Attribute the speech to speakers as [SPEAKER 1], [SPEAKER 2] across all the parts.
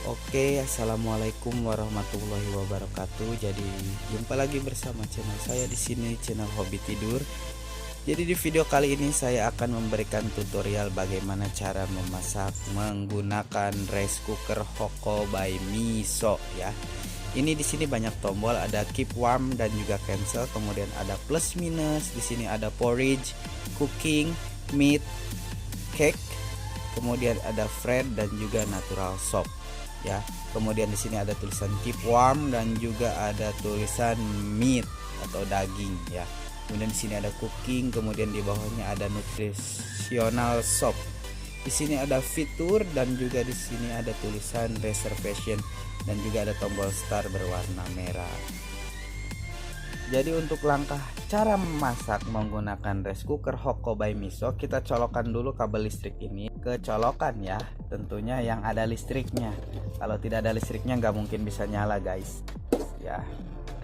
[SPEAKER 1] Oke, assalamualaikum warahmatullahi wabarakatuh. Jadi jumpa lagi bersama channel saya di sini, channel Hobi Tidur. Jadi di video kali ini saya akan memberikan tutorial bagaimana cara memasak menggunakan rice cooker Hoko by Miso ya. Ini di sini banyak tombol, ada keep warm dan juga cancel, kemudian ada plus minus, di sini ada porridge, cooking, meat, cake, kemudian ada fried dan juga natural soup ya. Kemudian di sini ada tulisan keep warm dan juga ada tulisan meat atau daging ya. Kemudian di sini ada cooking, kemudian di bawahnya ada nutritional soup. Di sini ada fitur dan juga di sini ada tulisan reservation dan juga ada tombol start berwarna merah. Jadi untuk langkah cara memasak menggunakan rice cooker Hoko by Miso, kita colokkan dulu kabel listrik ini ke colokan ya, tentunya yang ada listriknya. Kalau tidak ada listriknya nggak mungkin bisa nyala guys ya.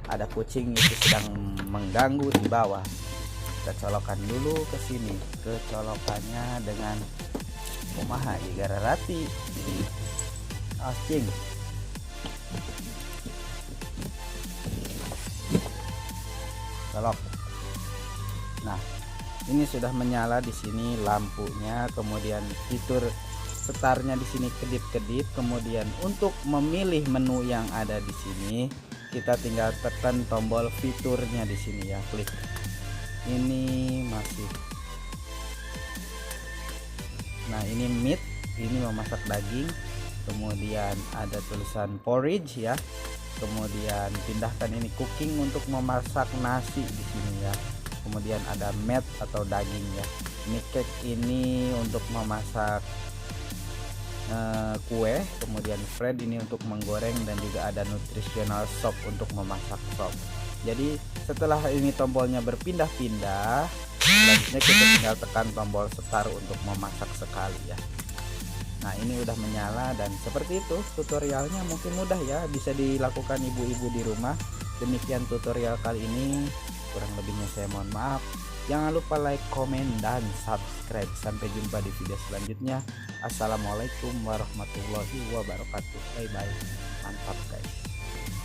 [SPEAKER 1] Ada kucing itu sedang mengganggu di bawah. Kita colokkan dulu ke sini, ke colokannya dengan kumaha igara rati asing. Colok. Nah, ini sudah menyala di sini lampunya, kemudian fitur setarnya di sini kedip-kedip. Kemudian untuk memilih menu yang ada di sini, kita tinggal tekan tombol fiturnya di sini ya, klik. Ini masih. Nah, ini meat, ini memasak daging. Kemudian ada tulisan porridge ya. Kemudian pindahkan ini cooking untuk memasak nasi di sini ya. Kemudian ada meat atau daging ya. Ini cake ini untuk memasak kue. Kemudian fried ini untuk menggoreng dan juga ada nutritional soup untuk memasak sop. Jadi setelah ini tombolnya berpindah-pindah, selanjutnya kita tinggal tekan tombol start untuk memasak sekali ya. Nah, ini udah menyala dan seperti itu tutorialnya. Mungkin mudah ya, bisa dilakukan ibu-ibu di rumah. Demikian tutorial kali ini, kurang lebihnya saya mohon maaf. Jangan lupa like, komen, dan subscribe. Sampai jumpa di video selanjutnya. Assalamualaikum warahmatullahi wabarakatuh. Bye bye. Mantap guys.